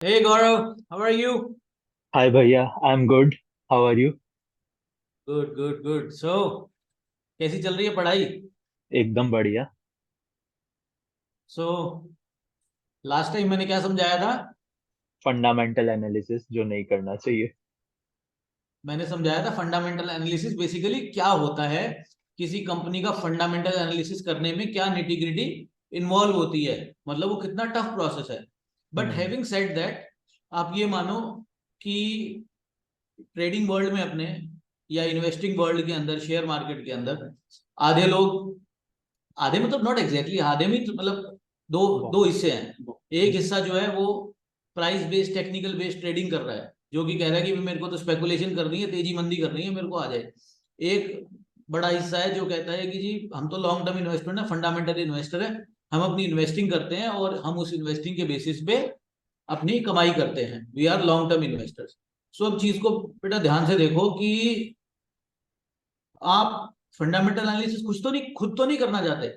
Hey Gaurav, how are you? Hi Bhaiya, I'm good. How are you? Good, good, good. So, कैसी चल रही है पढ़ाई? एकदम बढ़िया। So, लास्ट टाइम मैंने क्या समझाया था? फंडामेंटल एनालिसिस जो नहीं करना चाहिए। मैंने समझाया था फंडामेंटल एनालिसिस बेसिकली क्या होता है, किसी कंपनी का फंडामेंटल एनालिसिस करने में क्या निटी ग्रिटी इन्वॉल्व होती है, मतलब वो कितना टफ प्रोसेस है। But hmm. Having said that, आप ये मानो कि ट्रेडिंग वर्ल्ड में अपने या इन्वेस्टिंग वर्ल्ड के अंदर, शेयर मार्केट के अंदर आधे लोग, आधे मतलब नॉट एग्जैक्टली आधे में, मतलब दो दो बहुत। हिस्से हैं। एक हिस्सा जो है वो price based technical based trading कर रहा है, जो कि कह रहा है कि मेरे को तो स्पेकुलेशन करनी है, तेजी मंदी करनी है, मेरे को आ जाए। एक बड़ा हिस्सा है जो कहता है कि जी हम तो लॉन्ग टर्म इन्वेस्टमेंट है, फंडामेंटल इन्वेस्टर है, हम अपनी इन्वेस्टिंग करते हैं और हम उस इन्वेस्टिंग के बेसिस पे अपनी कमाई करते हैं, we are long term investors. So अब चीज को बेटा ध्यान से देखो कि आप फंडामेंटल एनालिसिस कुछ तो नहीं, खुद तो नहीं करना चाहते,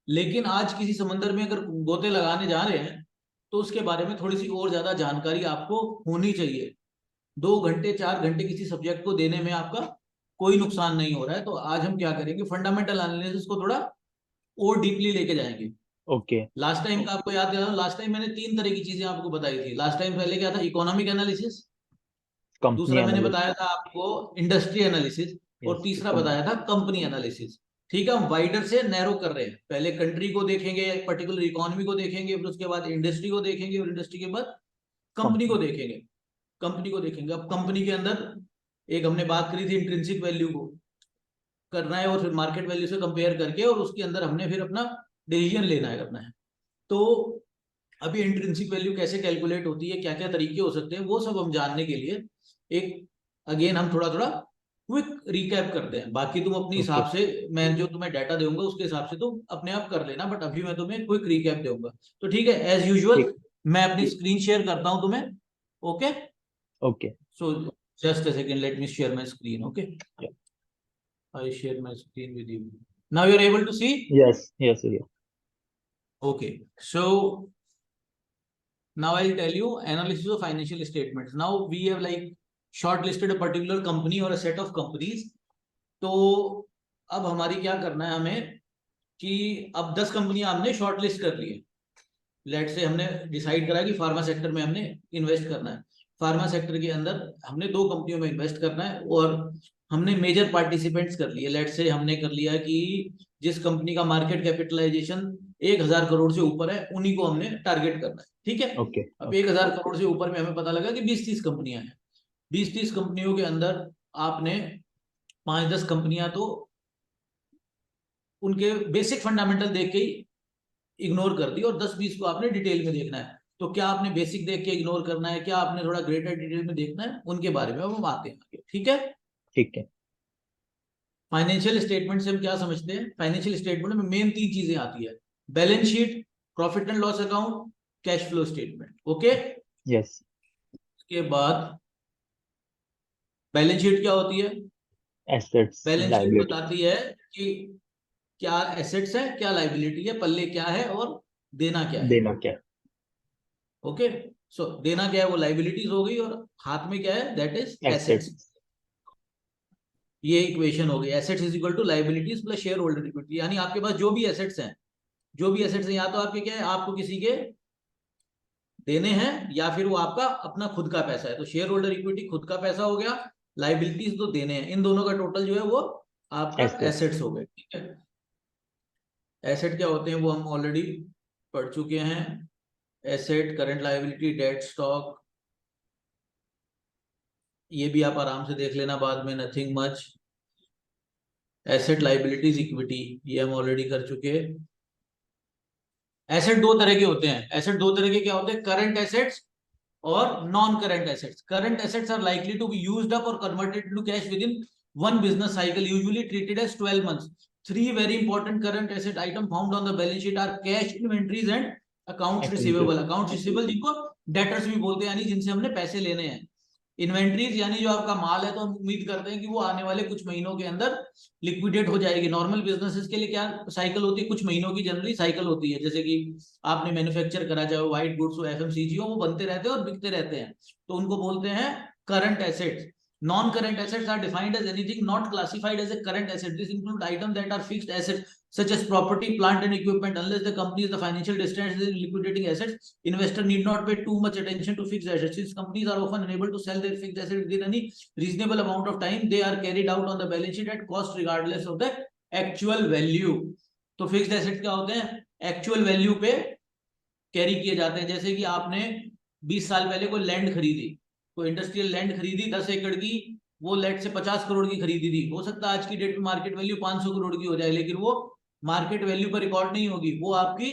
लेकिन आज किसी समंदर में अगर गोते लगाने जा रहे हैं तो उसके बारे में थोड़ी सी और ज्यादा जानकारी आपको होनी चाहिए। 2 घंटे 4 घंटे किसी सब्जेक्ट को देने में आपका कोई नुकसान नहीं हो रहा है। तो आज हम क्या करेंगे, फंडामेंटल एनालिसिस को थोड़ा और डीपली लेके जाएंगे। ओके। लास्ट टाइम का आपको याद दिला, लास्ट टाइम मैंने 3 तरह की चीजें आपको बताई थी। लास्ट टाइम पहले क्या था, इकोनॉमिक एनालिसिस। कंपनी दूसरा मैंने एनालिसिस। बताया था आपको इंडस्ट्री एनालिसिस। और यस। तीसरा बताया था कंपनी एनालिसिस। ठीक है, हम वाइडर से नैरो कर रहे हैं, पहले कंट्री को देखेंगे, पर्टिकुलर इकोनॉमी को देखेंगे, फिर उसके बाद इंडस्ट्री को देखेंगे, और इंडस्ट्री के बाद कंपनी को कंपनी। देखेंगे। कंपनी को देखेंगे, अब कंपनी के अंदर एक हमने बात करी थी इंट्रिंसिक वैल्यू को करना है, और फिर मार्केट वैल्यू से कंपेयर करके, और उसके अंदर हमने फिर अपना डिसीजन लेना है, करना है। तो अभी इंट्रिंसिक वैल्यू कैसे कैलकुलेट होती है, क्या क्या तरीके हो सकते हैं, वो सब हम जानने के लिए एक अगेन हम थोड़ा थोड़ा क्विक रिकैप करते हैं। बाकी तुम अपने ओके। हिसाब से, मैं जो तुम्हें डाटा दूंगा उसके हिसाब से तुम अपने आप कर लेना, बट अभी मैं तुम्हें क्विक रिकैप दूंगा। तो ठीक है, एज यूजुअल ठीक। मैं अपनी स्क्रीन शेयर करता हूं तुम्हें। Okay, okay. So just a second, let me share my screen. Okay, I share my screen with you. Now you are able to see? Yes yes भैया। Okay, so now I'll tell you analysis of financial statements. Now we have like shortlisted a particular company or a set of companies. तो अब हमारी क्या करना है हमें, कि अब 10 कंपनियां हमने शॉर्टलिस्ट कर ली है। लेट से हमने डिसाइड करा कि फार्मा सेक्टर में हमने इन्वेस्ट करना है। फार्मा सेक्टर के अंदर हमने 2 कंपनियों में इन्वेस्ट करना है, और हमने मेजर पार्टिसिपेंट्स कर लिए। लेट से हमने कर लिया कि जिस कंपनी का मार्केट कैपिटलाइजेशन 1,000 करोड़ से ऊपर है, उन्हीं को हमने टारगेट करना है। ठीक है, ओके। अब ओके। 1,000 करोड़ से ऊपर में हमें पता लगा कि 20-30 कंपनियां हैं। 20-30 कंपनियों के अंदर आपने 5-10 कंपनियां तो उनके बेसिक फंडामेंटल देख के ही इग्नोर कर दी, और 10-20 को आपने डिटेल में देखना है। तो क्या आपने बेसिक देख के इग्नोर करना है, क्या आपने थोड़ा ग्रेटर डिटेल में देखना है, उनके बारे में अब हम आते हैं आगे। ठीक है, ठीक है। फाइनेंशियल स्टेटमेंट से हम क्या समझते हैं, फाइनेंशियल स्टेटमेंट में मेन 3 चीजें आती है। Balance sheet, profit and loss account, cash flow statement. Okay, yes. उसके बाद बैलेंस शीट क्या होती है? Assets balance sheet liability. बताती है कि क्या एसेट्स है, क्या लाइबिलिटी है, पल्ले क्या है, और देना क्या है। देना क्या। ओके, सो देना क्या है, वो लाइबिलिटीज हो गई, और हाथ में क्या है, दैट इज एसेट्स। एसेट्स। ये इक्वेशन हो गई, assets is equal to liabilities plus share holder equity. यानी आपके पास जो भी एसेट्स हैं, जो भी एसेट्स हैं, या तो आपके क्या है, आपको किसी के देने हैं, या फिर वो आपका अपना खुद का पैसा है। तो शेयर होल्डर इक्विटी खुद का पैसा हो गया, लाइबिलिटीज तो देने हैं, इन दोनों का टोटल जो है वो आपका एसेट्स। एसेट्स हो गए। ठीक है, एसेट क्या होते हैं वो हम ऑलरेडी पढ़ चुके हैं। Asset, current liability, debt, stock, ये भी आप आराम से देख लेना बाद में, nothing much. Asset, liabilities, equity, ये हम ऑलरेडी कर चुके हैं। एसेट 2 तरह के होते हैं। एसेट 2 तरह के क्या होते हैं, करंट एसेट्स और non current assets. Current assets are likely to be used up और converted to cash within one business cycle, usually treated as 12 months. 3 very important current asset item found on the balance sheet are cash, inventories and accounts account. Receivable. Accounts receivable जिनको debtors भी बोलते हैं, यानी जिनसे हमने पैसे लेने हैं। इन्वेंट्रीज यानी जो आपका माल है, तो हम उम्मीद करते हैं कि वो आने वाले कुछ महीनों के अंदर लिक्विडेट हो जाएगी। नॉर्मल बिजनेसेस के लिए क्या साइकिल होती है, कुछ महीनों की जनरली साइकिल होती है। जैसे कि आपने मैन्युफैक्चर करा, चाहे व्हाइट गुड्स हो, एफएमसीजी हो, वो बनते रहते हैं और बिकते रहते हैं, तो उनको बोलते हैं current assets. Non-current assets are defined as anything not classified as a current asset. This includes items that are fixed assets such as property, plant and equipment. Unless the company is the financial distress in liquidating assets, investor need not pay too much attention to fixed assets. Since companies are often unable to sell their fixed assets within any reasonable amount of time, they are carried out on the balance sheet at cost regardless of the actual value. तो fixed assets क्या होते हैं, actual value पे carry किए जाते हैं। जैसे कि आपने 20 साल पहले कोई लैंड खरीदी, कोई इंडस्ट्रियल लैंड खरीदी 10 एकड़ की, वो लैंड से 50 करोड़ की खरीदी थी। हो सकता है आज की डेट में मार्केट वैल्यू 500 करोड़ की हो जाए, लेकिन वो मार्केट वैल्यू पर रिकॉर्ड नहीं होगी, वो आपकी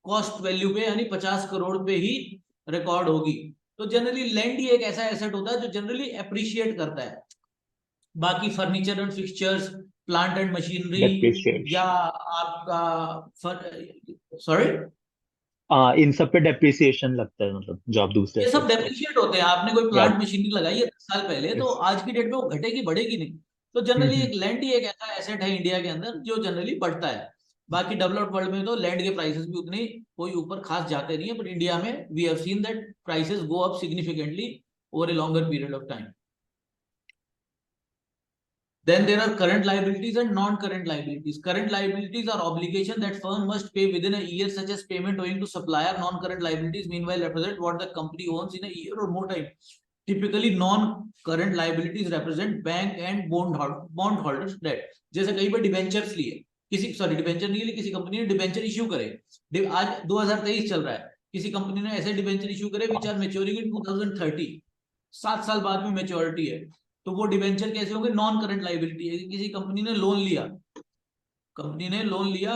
कॉस्ट वैल्यू पे यानी 50 करोड़ पे ही रिकॉर्ड होगी। तो जनरली लैंड ही एक ऐसा एसेट होता है जो जनरली अप्रिशिएट करता है। बाकी furniture and fixtures, plant and machinery, या डेप्रिसिएशन, आपका सॉरी, इन सब पे डेप्रिसिएशन लगता है, मतलब जो आप दूसरे ये सब assets पे। डेप्रिशिएट होते हैं। आपने कोई या प्लांट मशीनरी लगाई है 10 साल पहले, तो यस। आज की डेट में वो घटेगी बढ़ेगी नहीं। तो जनरली एक लैंड ही एक ऐसा एसेट है इंडिया के अंदर जो जनरली बढ़ता है। बाकी डेवलप्ड वर्ल्ड में तो लैंड के प्राइसेस भी उतने कोई ऊपर खास जाते नहीं है, बट इंडिया में we have seen that prices go up significantly over a longer period of time. Then there are current liabilities and non-current liabilities. Current liabilities are obligations that firm must pay within a year, such as payment owing to supplier. Non-current liabilities, meanwhile, represent what the company owns in a year or more time. Typically, non-current liabilities represent bank and bondholders debt. जैसे कई बार debentures लिए, किसी sorry debenture नहीं लिए, किसी company ने debenture issue करे। आज 2023 चल रहा है, किसी कंपनी ने ऐसे डिबेंचर इश्यू करे विच आर मैच्योरिंग इन 2030, 7 साल बाद में मैच्योरिटी है। तो वो डिबेंचर कैसे होंगे, नॉन करंट लाइबिलिटी है। किसी कंपनी ने लोन लिया, कंपनी ने लोन लिया,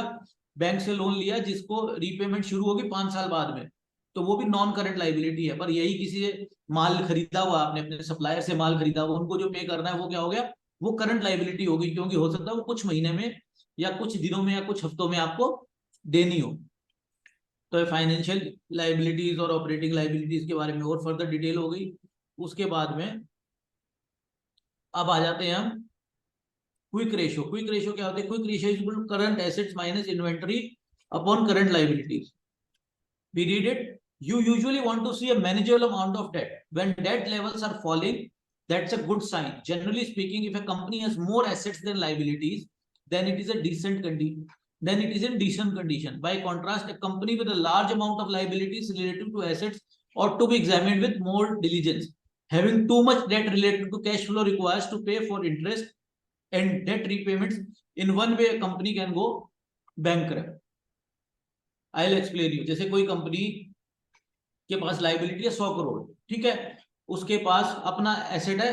बैंक से लोन लिया, जिसको रीपेमेंट शुरू होगी 5 साल बाद में, तो वो भी नॉन करंट लाइबिलिटी है। पर यही किसी से माल खरीदा हुआ, आपने अपने सप्लायर से माल खरीदा हुआ, उनको जो पे करना है वो क्या हो गया, वो करंट लाइबिलिटी होगी, क्योंकि हो सकता है वो कुछ महीने में या कुछ दिनों में या कुछ हफ्तों में आपको देनी हो। तो फाइनेंशियल लाइबिलिटीज और ऑपरेटिंग लाइबिलिटीज के बारे में और फर्दर डिटेल हो गई। उसके बाद में अब आ जाते हैं हम क्विक रेशियो। क्विक रेशियो क्या होता है, quick ratio is equal to current assets minus inventory upon current liabilities. We read it. You usually want to see a manageable amount of debt. When debt levels are falling, that's a good sign. Generally speaking, if a company has more assets than liabilities, then it is a decent condition. Then it is in decent condition. By contrast, a company with a large amount of liabilities related to assets ought to be examined with more diligence. Having too much debt related to cash flow requires to pay for interest and debt repayments. In one way, a company can go bankrupt. I'll explain you. जैसे कोई company के पास liability है 100 करोड़, ठीक है, उसके पास अपना asset है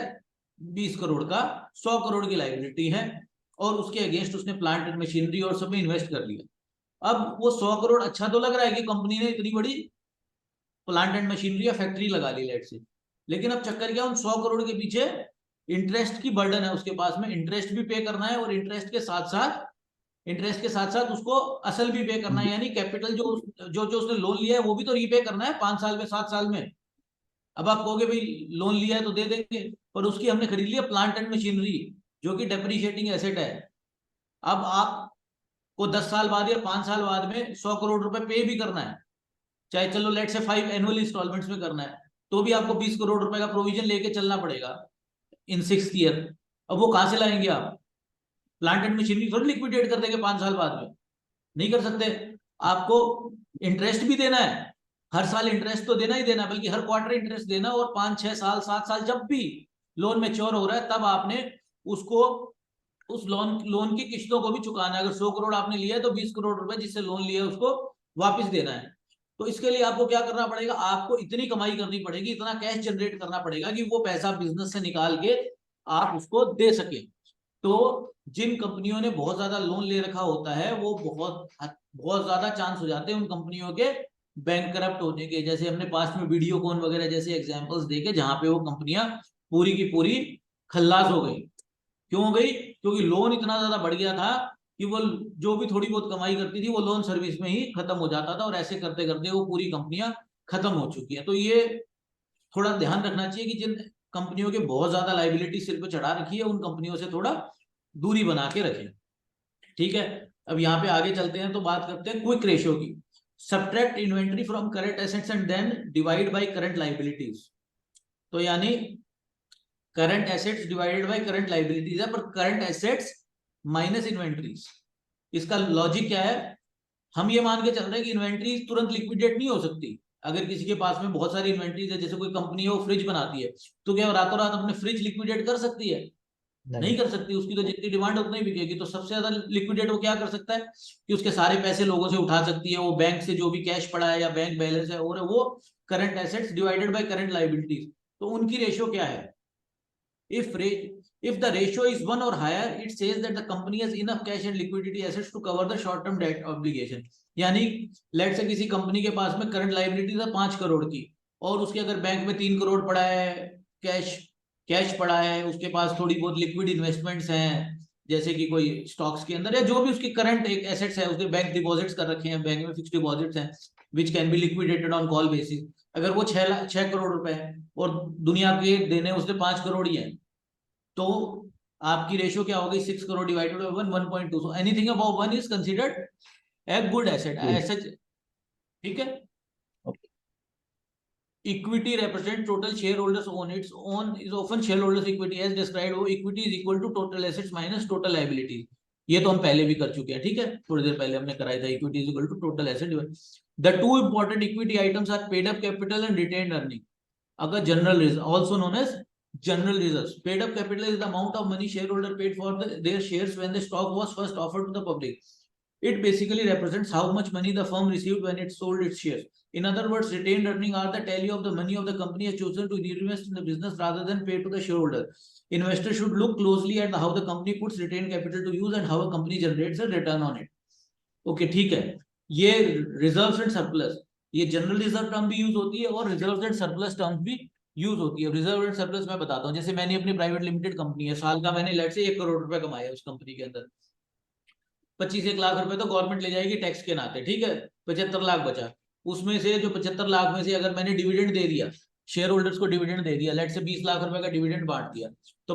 20 करोड़ का, 100 करोड़ की लाइबिलिटी है, और उसके अगेंस्ट उसने प्लांट एंड मशीनरी और सब में इन्वेस्ट कर लिया। अब वो 100 करोड़ अच्छा तो लग रहा है कि कंपनी ने इतनी बड़ी प्लांट एंड मशीनरी या फैक्ट्री लगा ली लेट से, लेकिन अब चक्कर क्या, उन 100 करोड़ के पीछे इंटरेस्ट की बर्डन है उसके पास में, इंटरेस्ट भी पे करना है, और इंटरेस्ट के साथ साथ उसको असल भी पे करना है, यानी कैपिटल जो जो जो उसने लोन लिया है वो भी तो रीपे करना है 5 साल में 7 साल में। अब आप कहोगे भाई लोन लिया है तो दे देंगे, पर उसकी हमने खरीद लिया प्लांट एंड मशीनरी जो कि डेप्रिशिएटिंग एसेट है। अब आपको 10 साल बाद या 5 साल बाद में 100 करोड़ रुपए पे भी करना है, चाहे चलो लेट से 5 एनुअल इंस्टॉलमेंट्स में करना है, तो भी आपको 20 करोड़ रुपए का प्रोविजन लेके चलना पड़ेगा इन 6th ईयर। अब वो कहां से लाएंगे आप, प्लांट एंड मशीनरी थोड़ी लिक्विडेट कर देंगे 5 साल बाद में, नहीं कर सकते। आपको इंटरेस्ट भी देना है, हर साल इंटरेस्ट तो देना ही देना, बल्कि हर क्वार्टर इंटरेस्ट देना, और 5-6 साल 7 साल जब भी लोन मैच्योर हो रहा है तब आपने उसको उस लोन की किस्तों को भी चुकाना है। अगर 100 करोड़ आपने लिया है तो 20 करोड़ रुपए जिससे लोन लिया है उसको वापस देना है। तो इसके लिए आपको क्या करना पड़ेगा, आपको इतनी कमाई करनी पड़ेगी, इतना कैश जनरेट करना पड़ेगा कि वो पैसा बिजनेस से निकाल के आप उसको दे सके। तो जिन कंपनियों ने बहुत ज्यादा लोन ले रखा होता है वो बहुत ज्यादा चांस हो जाते हैं उन कंपनियों के बैंकरप्ट होने के। जैसे हमने पास्ट में वीडियोकॉन वगैरह जैसे एग्जांपल्स देखे जहां पे वो कंपनियां पूरी की पूरी खल्लास हो गई। क्यों हो गई, क्योंकि लोन इतना ज्यादा बढ़ गया था कि वो जो भी थोड़ी बहुत कमाई करती थी वो लोन सर्विस में ही खत्म हो जाता था, और ऐसे करते करते वो पूरी कंपनियां खत्म हो चुकी है। तो ये थोड़ा ध्यान रखना चाहिए कि जिन कंपनियों के बहुत ज्यादा लाइबिलिटी सिर पे चढ़ा रखी है, उन कंपनियों से थोड़ा दूरी बना के रखें। ठीक है, अब यहाँ पे आगे चलते हैं तो बात करते हैं क्विक रेशियो की। Subtract inventory from current assets and then divide by current liabilities. तो यानी current assets divided by current liabilities है, पर करंट एसेट्स माइनस इन्वेंट्रीज। इसका लॉजिक क्या है, हम ये मान के चल रहे हैं कि इन्वेंट्री तुरंत लिक्विडेट नहीं हो सकती। अगर किसी के पास में बहुत सारी इन्वेंट्रीज है, जैसे कोई कंपनी है वो फ्रिज बनाती है, तो क्या रातों रात अपने फ्रिज लिक्विडेट कर सकती है? नहीं कर सकती। उसकी तो जितनी डिमांड उतनी बिकेगी। तो सबसे ज्यादा लिक्विडेट वो क्या कर सकता है कि उसके सारे पैसे लोगों से उठा सकती है, वो बैंक से जो भी कैश पड़ा है या बैंक बैलेंस है, और वो current assets divided by current liabilities. तो उनकी रेशियो क्या है? If the ratio is 1 or higher, it says that the company has enough cash and liquidity assets to cover the short-term debt obligation. यानी late से किसी company के पास में current liabilities है 5 करोड़ की, और उसके अगर बैंक में 3 करोड़ पड़ा है, कैश पड़ा है, उसके पास थोड़ी बहुत लिक्विड इन्वेस्टमेंट्स हैं, जैसे कि कोई स्टॉक्स के अंदर, या जो भी उसकी करंट एक एसेट्स है, उसके बैंक डिपॉजिट्स कर रखे हैं, बैंक में फिक्स डिपॉजिट्स हैं which can be liquidated on call basis. अगर वो 6 करोड़ रुपए है और दुनिया के देने उसने 5 करोड़ ही है, तो आपकी रेशियो क्या होगी? 6 crore divided by 1, 1.2। So anything above 1 is considered a good asset, asset. ठीक है, equity represent total shareholders own, its own is often shareholders equity as described हो, equity is equal to total assets minus total liabilities। ये तो हम पहले भी कर चुके हैं। ठीक है, थोड़ी देर पहले हमने कराया था, equity is equal to total asset। the two important equity items are paid up capital and retained earning, अगर general reserve also known as general reserves। paid up capital is the amount of money shareholder paid for their shares when the stock was first offered to the public। it basically represents how much money the firm received when it sold its shares। In other words, retained earning are the tally of the money of the company has chosen to reinvest in the business rather than pay to the shareholder। Investors should look closely at how the company puts retained capital to use and how a company generates a return on it। Okay, ठीक है, ये reserves and surplus, ये general reserve term भी use होती है और reserves and surplus term भी use होती है। रिजर्व एंड सरप्लस मैं बताता हूँ। जैसे मैंने अपनी प्राइवेट लिमिटेड कंपनी है, साल का मैंने लेट से 1 करोड़ रुपए कमाया उस कंपनी के अंदर, 25-1 लाख रुपए तो गवर्नमेंट ले जाएगी टैक्स के नाते। ठीक है, 75 लाख बचा। उसमें से जो 75 लाख में से अगर मैंने डिविडेंड दे दिया, शेयर होल्डर्स को डिविडेंड दे दिया, लेट से 20 लाख रुपए का डिविडेंड बांट दिया, तो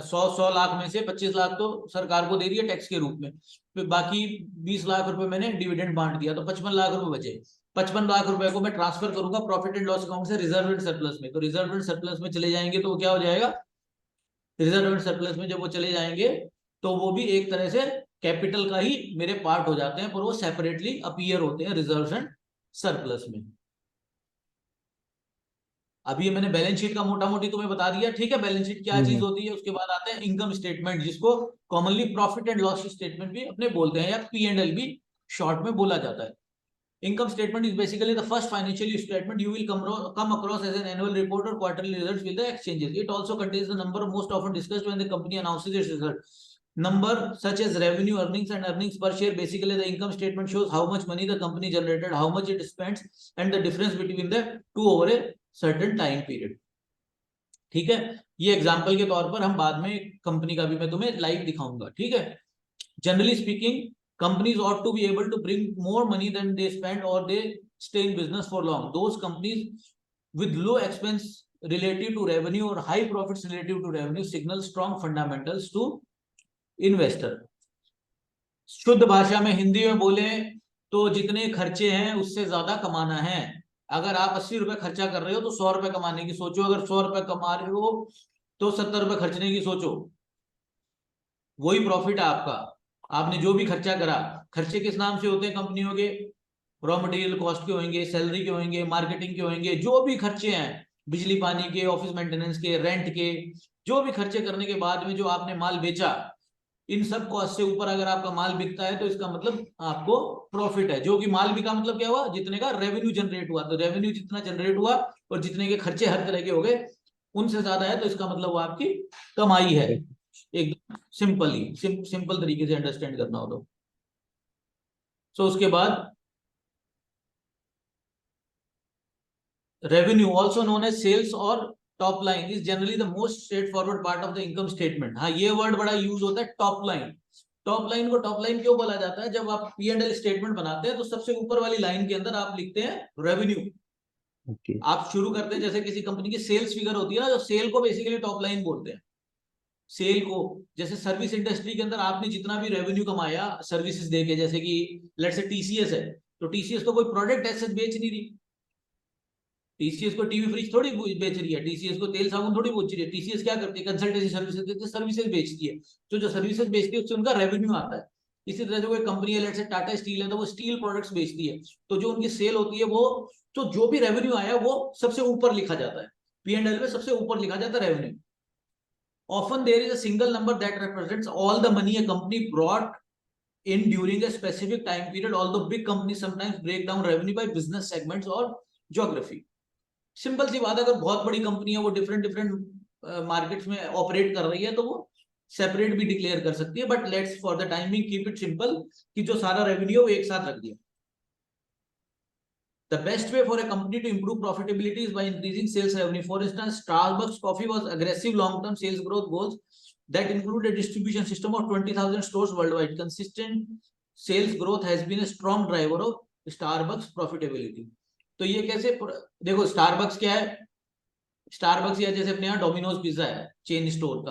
100 लाख में से 25 लाख तो सरकार को दे दिया टैक्स के रूप में, फिर बाकी 20 लाख रुपए मैंने डिविडेंड बांट दिया, तो 55 लाख रुपए बचे। 55 लाख रुपए को मैं ट्रांसफर करूंगा प्रॉफिट एंड लॉस अकाउंट से रिजर्व एंड सरप्लस में। तो रिजर्व एंड सरप्लस में चले जाएंगे तो वो क्या हो जाएगा? रिजर्व एंड सरप्लस में जब वो चले जाएंगे तो वो भी एक तरह से कैपिटल का ही मेरे पार्ट हो जाते हैं, पर वो सेपरेटली अपीयर होते हैं रिजर्व एंड सरप्लस में। अभी मैंने बैलेंस शीट का मोटा मोटी तुम्हें बता दिया। ठीक है, बैलेंस शीट क्या चीज होती है। उसके बाद आते हैं इनकम स्टेटमेंट, जिसको commonly profit and loss statement भी अपने बोलते हैं, या P&L भी शॉर्ट में बोला जाता है। Income statement is basically the first financial statement you will come across as an annual report or quarterly results with the exchanges। It also contains the number most often discussed when the company announces its result, number such as revenue, earnings and earnings per share। Basically the income statement shows how much money the company generated, how much it spends and the difference between the two over a certain time period। ठीक है, ये example के तौर पर हम बाद में company का भी मैं तुम्हें लाइव दिखाऊंगा। ठीक है, generally speaking companies ought to be able to bring more money than they spend or they stay in business for long। Those companies with low expense relative to revenue or high profits relative to revenue signal strong fundamentals to investor। शुद्ध भाषा में हिंदी में बोले तो जितने खर्चे हैं उससे ज्यादा कमाना है। अगर आप 80 रुपए खर्चा कर रहे हो तो 100 रुपए कमाने की सोचो, अगर 100 रुपए कमा रहे हो तो 70 रुपए खर्चने की सोचो, वही प्रॉफिट है आपका। आपने जो भी खर्चा करा, खर्चे किस नाम से होते हैं कंपनियों के? रॉ मटेरियल कॉस्ट के होंगे, सैलरी के होंगे, मार्केटिंग के होंगे, जो भी खर्चे हैं, बिजली पानी के, ऑफिस मेंटेनेंस के, रेंट के, जो भी खर्चे करने के बाद में जो आपने माल बेचा, इन सब कॉस्ट से ऊपर अगर आपका माल बिकता है तो इसका मतलब आपको प्रॉफिट है। जो कि माल बिका मतलब क्या हुआ? जितने का रेवेन्यू जनरेट हुआ। तो रेवेन्यू जितना जनरेट हुआ और जितने के खर्चे हर तरह के हो गए उनसे ज्यादा है, तो इसका मतलब वो आपकी कमाई है। एकदम सिंपल तरीके से अंडरस्टैंड करना हो तो। सो उसके बाद revenue also known as sales और top line is generally the most straightforward part of the income statement. हाँ, ये वर्ड बड़ा यूज होता है, टॉप लाइन। टॉप लाइन को टॉप लाइन क्यों बोला जाता है? जब आप P&L स्टेटमेंट बनाते हैं तो सबसे ऊपर वाली लाइन के अंदर आप लिखते हैं रेवेन्यू, ओके। आप शुरू करते हैं, जैसे किसी कंपनी की सेल्स फिगर होती है ना, जो सेल को बेसिकली टॉप लाइन बोलते हैं। सेल को, जैसे सर्विस इंडस्ट्री के अंदर आपने जितना भी रेवेन्यू कमाया सर्विसेज देके, जैसे कि लेट्स से टीसीएस है, तो टीसीएस तो कोई प्रोडक्ट ऐसे बेच नहीं रही। टीसीएस को टीवी फ्रिज थोड़ी बेच रही है, टीसीएस को तेल साबुन थोड़ी बेच रही है। टीसीएस क्या करती है, कंसल्टेंसी सर्विसेज देती है, सर्विसेज बेचती है। तो जो सर्विसेज बेचती है उससे उनका रेवेन्यू आता है। इसी तरह से कोई कंपनी है, लेट्स से टाटा स्टील है, तो वो स्टील प्रोडक्ट्स बेचती है, तो जो उनकी सेल होती है वो, तो जो भी रेवेन्यू आया वो सबसे ऊपर लिखा जाता है, P&L में सबसे ऊपर लिखा जाता है revenue. Often there is a single number that represents all the money a company brought in during a specific time period, although big companies sometimes break down revenue by business segments or geography. Simple सी बात है, अगर बहुत बड़ी company है, वो different different markets में operate कर रही है, तो वो सेपरेट भी डिक्लेयर कर सकती है, but let's for the timing keep it simple, कि जो सारा रेवेन्यू वो एक साथ रख दिया। The best way for a company to improve profitability is by increasing sales revenue. For instance, Starbucks Coffee was aggressive long-term sales growth goals that include a distribution system of 20,000 stores worldwide. Consistent sales growth has been a strong driver of Starbucks profitability. तो ये कैसे, देखो Starbucks क्या है, Starbucks या जैसे अपने यहाँ डोमिनोज पिज्जा है, चेन स्टोर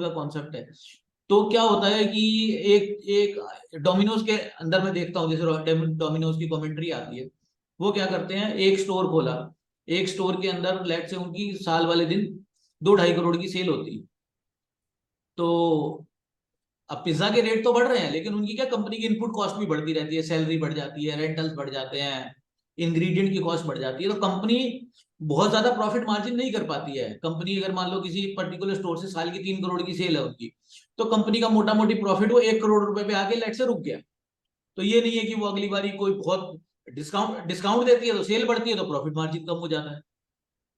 का कॉन्सेप्ट है। तो क्या होता है कि एक एक डोमिनोज के अंदर मैं देखता हूँ, जैसे डोमिनोज की कमेंट्री आती है, वो क्या करते हैं, एक स्टोर खोला, एक स्टोर के अंदर लेट से उनकी साल वाले दिन 2-2.5 करोड़ की सेल होती है। तो अब पिज्जा के रेट तो बढ़ रहे हैं, लेकिन उनकी क्या, कंपनी की इनपुट कॉस्ट भी बढ़ती रहती है, सैलरी बढ़ जाती है, रेंटल्स बढ़ जाते हैं, इंग्रेडिएंट की कॉस्ट बढ़ जाती है, तो कंपनी बहुत ज्यादा प्रॉफिट मार्जिन नहीं कर पाती है। कंपनी अगर मान लो किसी पर्टिकुलर स्टोर से साल की 3 करोड़ की सेल है उनकी, तो कंपनी का मोटा मोटी प्रॉफिट वो 1 करोड़ रुपए पे आके लेट से रुक गया। तो ये नहीं है कि वो अगली बारी कोई बहुत डिस्काउंट डिस्काउंट देती है तो सेल बढ़ती है तो प्रॉफिट मार्जिन कम हो जाता है।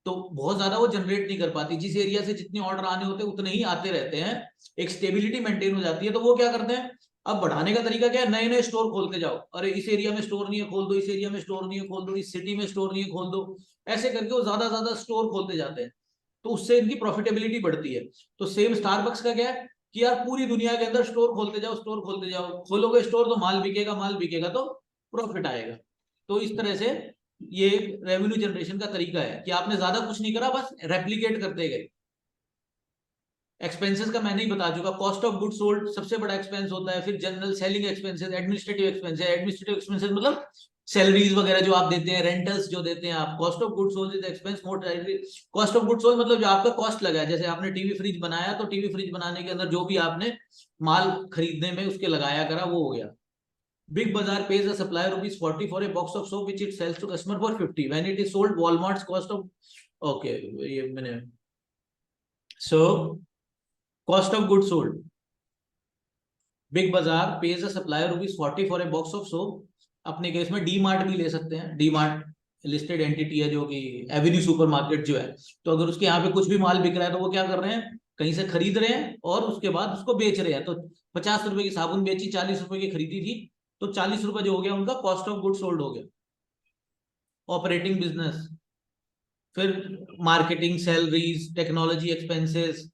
तो बहुत ज्यादा वो जनरेट नहीं कर पाती, जिस एरिया से जितने ऑर्डर आने होते हैं उतने ही आते रहते हैं, एक स्टेबिलिटी मेंटेन हो जाती है। तो वो क्या करते हैं, अब बढ़ाने का तरीका क्या है, नए नए स्टोर खोलते जाओ, अरे इस एरिया में स्टोर नहीं है खोल दो, इस एरिया में स्टोर नहीं है खोल दो, इस सिटी में स्टोर नहीं है खोल दो, ऐसे करके वो ज्यादा ज्यादा स्टोर खोलते जाते हैं, तो उससे इनकी प्रॉफिटेबिलिटी बढ़ती है। तो सेम स्टारबक्स का क्या है कि यार पूरी दुनिया के अंदर स्टोर खोलते जाओ, स्टोर खोलते जाओ, खोलोगे स्टोर तो माल बिकेगा, माल बिकेगा तो प्रॉफिट आएगा। तो इस तरह से ये रेवेन्यू जनरेशन का तरीका है कि आपने ज्यादा कुछ नहीं करा, बस रेप्लिकेट करते गए। एक्सपेंसेस का मैंने ही बता चुका, कॉस्ट ऑफ गुड सोल्ड सबसे बड़ा एक्सपेंस होता है, फिर general selling expenses, administrative expenses, administrative expenses मतलब सैलरीज वगैरह जो आप देते हैं, रेंटल्स जो देते हैं आप। Cost of good sold is expense more directly, cost of good sold मतलब जो आपका कॉस्ट लगा है, जैसे आपने टीवी फ्रिज बनाया, तो टीवी फ्रिज बनाने के अंदर जो भी आपने माल खरीदने में उसके लगाया करा वो हो गया। Big Bazaar pays a supplier ₹40 for a box of soap which it sells to customer for 50. When it is sold, Walmart's cost of, okay, ये मैंने, so cost of goods sold. Big Bazaar pays a supplier ₹40 for a box of soap. अपने case में D mart भी ले सकते हैं, D mart listed entity है जो कि एवेन्यू सुपरमार्केट जो है, तो अगर उसके यहाँ पे कुछ भी माल बिक रहा है तो वो क्या कर रहे हैं, कहीं से खरीद रहे हैं और उसके बाद उसको बेच रहे हैं। तो 50 रुपए की साबुन बेची, 40 रुपए की खरीदी थी, तो 40 रुपए जो हो गया उनका कॉस्ट ऑफ गुड सोल्ड हो गया, ऑपरेटिंग बिजनेस। फिर marketing, salaries, technology expenses,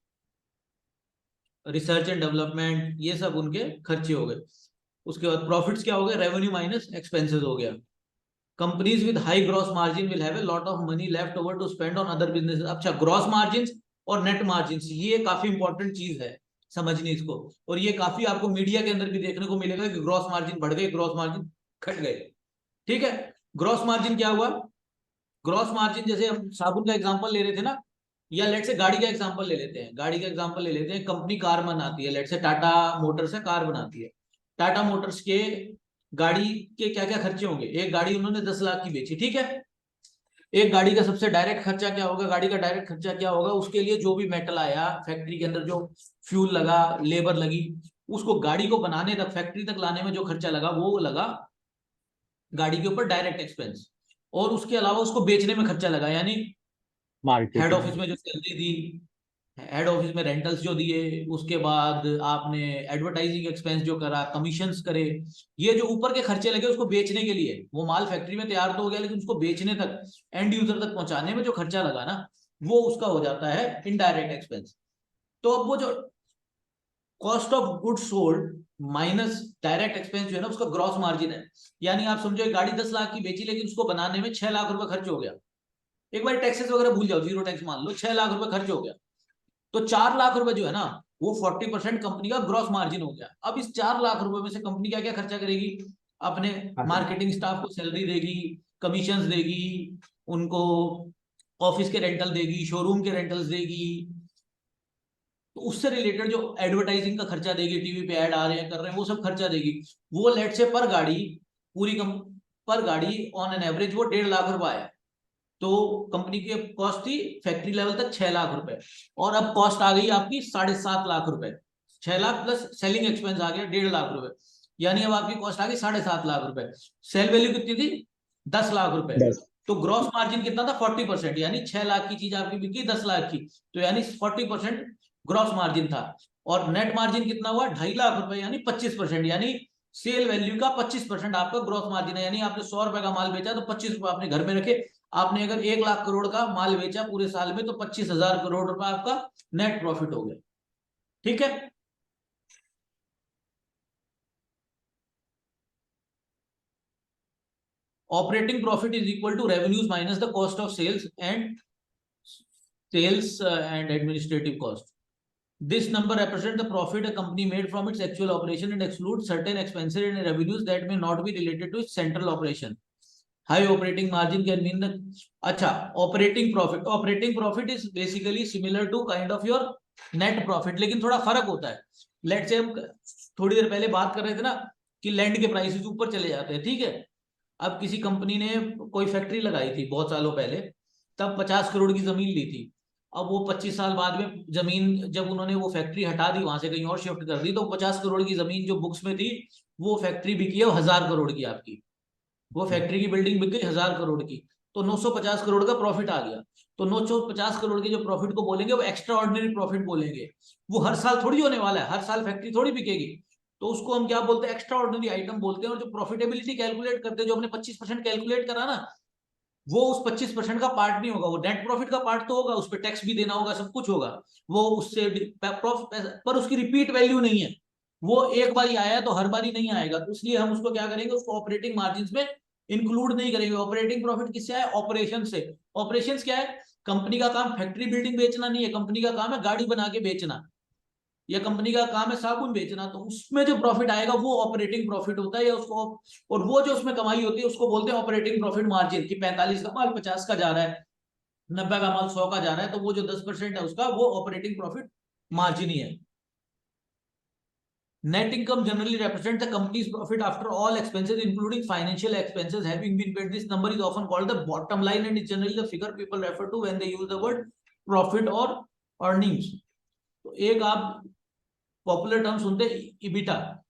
research and development, ये सब उनके खर्चे हो गए। उसके बाद प्रॉफिट्स क्या हो गए, रेवेन्यू माइनस एक्सपेंसेस हो गया। Companies with high gross margin will have a lot of money left over to spend on other business. अच्छा, ग्रॉस मार्जिन और नेट मार्जिन, ये काफी इंपॉर्टेंट चीज है समझनी इसको, और ये काफी आपको मीडिया के अंदर भी देखने को मिलेगा कि ग्रॉस मार्जिन बढ़ गए, ग्रॉस मार्जिन घट गए। ठीक है, ग्रॉस मार्जिन क्या हुआ, ग्रॉस मार्जिन जैसे हम साबुन का एग्जांपल ले रहे थे ना, या लेट से गाड़ी का एग्जांपल ले लेते हैं, गाड़ी का एग्जांपल ले लेते हैं। कंपनी कार बनाती है, लेट से टाटा मोटर्स है, कार बनाती है। टाटा मोटर्स के गाड़ी के क्या क्या खर्चे होंगे, एक गाड़ी उन्होंने 10 लाख की बेची, ठीक है। एक गाड़ी का सबसे डायरेक्ट खर्चा क्या होगा, गाड़ी का डायरेक्ट खर्चा क्या होगा, उसके लिए जो भी मेटल आया फैक्ट्री के अंदर, जो फ्यूल लगा, लेबर लगी, उसको गाड़ी को बनाने तक, फैक्ट्री तक लाने में जो खर्चा लगा वो लगा गाड़ी के ऊपर डायरेक्ट एक्सपेंस। और उसके अलावा उसको बेचने में खर्चा लगा, यानी हेड मार्केटिंग। ऑफिस में जो सैलरी दी, हेड ऑफिस में रेंटल्स जो दिए, उसके बाद आपने एडवर्टाइजिंग एक्सपेंस जो करा, कमीशंस करे, ये जो ऊपर के खर्चे लगे उसको बेचने के लिए, वो माल फैक्ट्री में तैयार तो हो गया, लेकिन उसको बेचने तक, एंड यूजर तक पहुंचाने में जो खर्चा लगा ना, वो उसका हो जाता है इनडायरेक्ट एक्सपेंस। तो अब वो जो cost of good sold minus direct expense जो है ना, उसका ग्रॉस मार्जिन है। यानी आप समझो एक गाड़ी 10 लाख की बेची, लेकिन उसको बनाने में 6 लाख रुपए खर्च हो गया, एक बार टैक्सेस वगैरह भूल जाओ, जीरो टैक्स मान लो, 6 लाख रुपए खर्च हो गया, तो 4 लाख रुपए जो है ना वो 40% कंपनी का ग्रॉस मार्जिन हो गया। अब इस 4 लाख रुपए में से कंपनी क्या क्या खर्चा करेगी? अपने हाँ सर। मार्केटिंग स्टाफ को सैलरी देगी, कमीशंस देगी, उनको ऑफिस के रेंटल देगी, शोरूम के रेंटल्स देगी, तो उससे रिलेटेड जो एडवर्टाइजिंग का खर्चा देगी, टीवी पे ऐड आ रहे हैं कर रहे हैं वो सब खर्चा देगी। वो लेट से पर गाड़ी, पूरी पर गाड़ी ऑन एन एवरेज वो 1.5 लाख रुपए है। तो कंपनी की कॉस्ट थी फैक्ट्री लेवल तक 6 लाख रुपए, और अब कॉस्ट आ गई आपकी 7.5 लाख रुपए। 6 लाख प्लस सेलिंग एक्सपेंस आ गया 1.5 लाख रुपए, यानी अब आपकी कॉस्ट आ गई 7.5 लाख रुपए। सेल वैल्यू कितनी थी? 10 लाख रुपए। 10। तो ग्रॉस मार्जिन कितना था? 40%, यानी 6 लाख की चीज आपकी बिकी 10 लाख की, तो यानी 40% ग्रॉस मार्जिन था। और नेट मार्जिन कितना हुआ? 2.5 लाख रुपए, यानी 25%, यानी सेल वैल्यू का 25% आपका ग्रॉस मार्जिन है। यानी आपने 100 रुपए का माल बेचा तो 25 रुपए आपने घर में रखे। आपने अगर 1 लाख करोड़ का माल बेचा पूरे साल में, तो 25,000 करोड़ रुपए आपका नेट प्रॉफिट हो गया। ठीक है। Operating profit is equal to revenues minus the cost of sales and administrative cost. This number represents the profit a company made from its actual operation and excludes certain expenses and revenues that may not be related to its central operation. High operating margin can mean the अच्छा operating profit. Operating profit is basically similar to kind of your net profit, लेकिन थोड़ा फर्क होता है। Let's say हम थोड़ी देर पहले बात कर रहे थे ना कि लैंड के प्राइसेस ऊपर चले जाते हैं, ठीक है। अब किसी कंपनी ने कोई फैक्ट्री लगाई थी बहुत सालों पहले, तब 50 करोड़ की जमीन ली थी। अब वो 25 साल बाद में जमीन, जब उन्होंने वो फैक्ट्री हटा दी वहां से कहीं और शिफ्ट कर दी, तो 50 करोड़ की जमीन जो बुक्स में थी वो फैक्ट्री बिकी है 1000 करोड़ की आपकी। वो फैक्ट्री की बिल्डिंग बिक गई 1000 करोड़ की, तो 950 करोड़ का प्रॉफिट आ गया। तो 950 करोड़ के जो प्रॉफिट को बोलेंगे वो एक्स्ट्रा ऑर्डिनरी प्रॉफिट बोलेंगे। वो हर साल थोड़ी होने वाला है, हर साल फैक्ट्री थोड़ी बिकेगी, तो उसको हम क्या बोलते हैं? एक्स्ट्रा ऑर्डिनरी आइटम बोलते हैं। और जो प्रॉफिटेबिलिटी कैलकुलेट करते हैं, जो हमने 25% कैलकुलेट करा ना, वो उस 25% का पार्ट नहीं होगा, वो नेट प्रॉफिट का पार्ट तो होगा, उस पर टैक्स भी देना होगा, सब कुछ होगा, वो उससे पर उसकी रिपीट वैल्यू नहीं है। वो एक बार ही आया तो हर बार ही नहीं आएगा, तो इसलिए हम उसको क्या करेंगे? उसको ऑपरेटिंग मार्जिन में इंक्लूड नहीं करेंगे। ऑपरेटिंग प्रॉफिट किससे है? ऑपरेशन से। ऑपरेशन क्या है? कंपनी का काम फैक्ट्री बिल्डिंग बेचना नहीं है, कंपनी का काम है गाड़ी बना के बेचना, या कंपनी का काम है साबुन बेचना, तो उसमें जो प्रॉफिट आएगा वो ऑपरेटिंग प्रॉफिट होता है, या उसको, और वो जो उसमें कमाई होती है उसको बोलते हैं ऑपरेटिंग प्रॉफिट मार्जिन। कि 45 का माल 50 का जा रहा है, 90 का माल 100 का जा रहा है, तो वो जो 10% है उसका वो ऑपरेटिंग प्रॉफिट मार्जिन ही है। Net income generally represents the company's profit after all expenses, including financial expenses, having been paid. This number is often called the bottom line and is generally the figure people refer to when they use the word profit or earnings. तो एक आप popular term सुनते हैं EBITDA.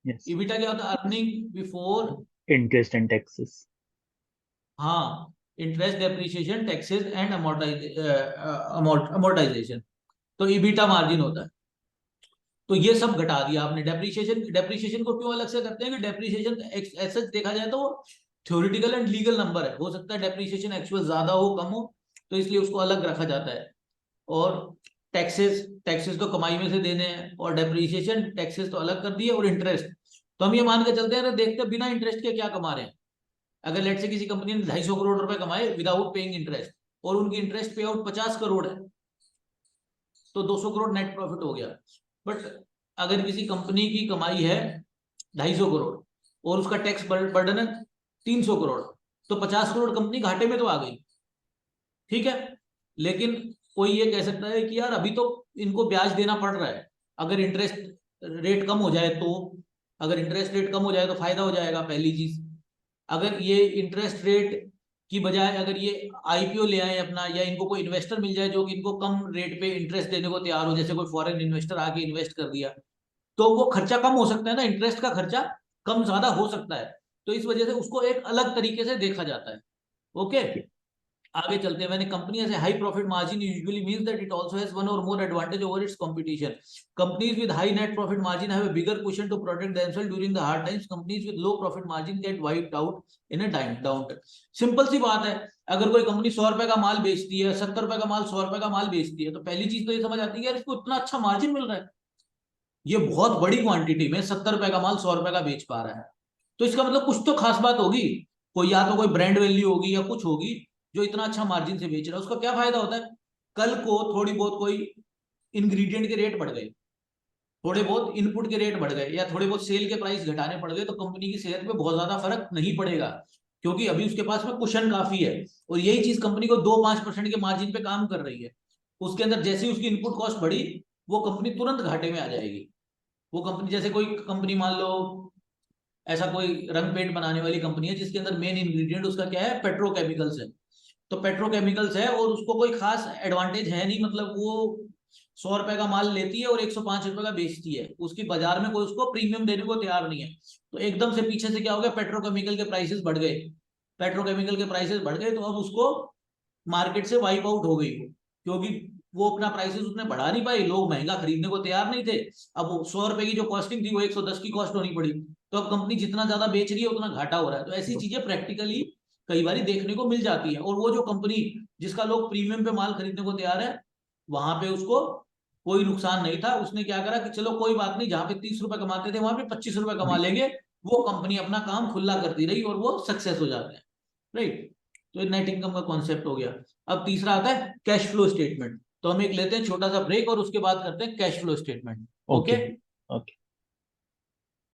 Yes. EBITDA क्या होता है? Earning before, Interest and taxes. हाँ, interest, depreciation, taxes and amortisation, तो इबिटा मार्जिन होता है। तो ये सब घटा दिया आपने। डेप्रिसिएशन, डेप्रिसिएशन को क्यों अलग से करते हैं? कि डेप्रिसिएशन ऐसा देखा जाए तो थ्योरेटिकल एंड लीगल नंबर है, हो सकता है डेप्रिसिएशन एक्चुअल ज्यादा हो कम हो, तो इसलिए उसको अलग रखा जाता है। और टैक्सेस, टैक्सेस तो कमाई में से देने हैं, और डेप्रिसिएशन टैक्सेस तो अलग कर दिए। और इंटरेस्ट तो हम ये मान के चलते हैं, देखते हैं बिना इंटरेस्ट के क्या कमा रहे हैं। अगर लेट से किसी कंपनी ने 250 करोड़ रुपए कमाए विदाउट पेइंग इंटरेस्ट, और उनकी इंटरेस्ट पे आउट 50 करोड़ है, तो 200 करोड़ नेट प्रॉफिट हो गया। बट अगर किसी कंपनी की कमाई है 250 करोड़ और उसका टैक्स बर्डन है 300 करोड़, तो 50 करोड़ कंपनी घाटे में तो आ गई, ठीक है। लेकिन कोई ये कह सकता है कि यार अभी तो इनको ब्याज देना पड़ रहा है, अगर इंटरेस्ट रेट कम हो जाए तो, अगर इंटरेस्ट रेट कम हो जाए तो फायदा हो जाएगा, पहली चीज। अगर ये इंटरेस्ट रेट की बजाय अगर ये आईपीओ ले आए अपना, या इनको कोई इन्वेस्टर मिल जाए जो कि इनको कम रेट पे इंटरेस्ट देने को तैयार हो, जैसे कोई फॉरेन इन्वेस्टर आके इन्वेस्ट कर दिया, तो वो खर्चा कम हो सकता है ना, इंटरेस्ट का खर्चा कम ज्यादा हो सकता है, तो इस वजह से उसको एक अलग तरीके से देखा जाता है। ओके, आगे चलते हैं। When a company has a high profit margin, usually means that it also has one or more advantage over its competition. Companies with high net profit margin have a bigger cushion to protect themselves during the hard times. Companies with low profit margin get wiped out in a downturn. Simple सी बात है, अगर कोई company 100 रुपए का माल बेचती है, 70 रुपए का माल, 100 रुपए का माल बेचती है, तो पहली चीज तो ये समझ आती है यार इसको इतना अच्छा मार्जिन मिल रहा है, ये बहुत बड़ी क्वांटिटी में 70 रुपए का माल 100 रुपए का बेच पा रहा है, तो इसका मतलब कुछ तो खास बात होगी, कोई या तो कोई ब्रांड वैल्यू होगी या कुछ होगी जो इतना अच्छा मार्जिन से बेच रहा है, उसका क्या फायदा होता है? कल को थोड़ी बहुत कोई इंग्रेडिएंट के रेट बढ़ गए, थोड़े बहुत इनपुट के रेट बढ़ गए, या थोड़े बहुत सेल के प्राइस घटाने पड़ गए, तो कंपनी की सेहत पे बहुत ज्यादा फर्क नहीं पड़ेगा, क्योंकि अभी उसके पास में कुशन काफी है। और यही चीज कंपनी को 2-5% के मार्जिन पे काम कर रही है। उसके अंदर जैसे ही उसकी इनपुट कॉस्ट बढ़ी, वो कंपनी तुरंत घाटे में आ जाएगी। वो कंपनी, जैसे कोई कंपनी मान लो ऐसा कोई रंग पेंट बनाने वाली कंपनी है जिसके अंदर मेन इंग्रेडिएंट उसका क्या है, पेट्रोकेमिकल्स है। तो पेट्रोकेमिकल्स है और उसको कोई खास एडवांटेज है नहीं, मतलब वो 100 रुपए का माल लेती है और 105 रुपए का बेचती है, उसकी बाजार में कोई उसको प्रीमियम देने को तैयार नहीं है। तो एकदम से पीछे से क्या हो गया, पेट्रोकेमिकल के प्राइसेस बढ़ गए। पेट्रोकेमिकल के प्राइसेस बढ़ गए तो अब उसको मार्केट से वाइप आउट हो गई वो, क्योंकि वो अपना प्राइसेस उसने बढ़ा नहीं पाई, लोग महंगा खरीदने को तैयार नहीं थे। अब 100 रुपए की जो कॉस्टिंग थी वो 110 की कॉस्ट होनी पड़ी। तो अब कंपनी जितना ज्यादा बेच रही है उतना घाटा हो रहा है। तो ऐसी चीजें प्रैक्टिकली कई बार देखने को मिल जाती है। और वो जो कंपनी जिसका लोग प्रीमियम पे माल खरीदने को तैयार है, वहां पे उसको कोई नुकसान नहीं था। उसने क्या करा कि चलो कोई बात नहीं, जहां पे 30 रुपए कमाते थे वहां पे 25 रुपए कमा लेंगे। वो कंपनी अपना काम खुला करती रही और वो सक्सेस हो जाते हैं, राइट। तो नेट इनकम का कॉन्सेप्ट हो गया। अब तीसरा आता है कैश फ्लो स्टेटमेंट। तो हम एक लेते हैं छोटा सा ब्रेक और उसके बाद करते हैं cash flow statement. Okay okay. Okay.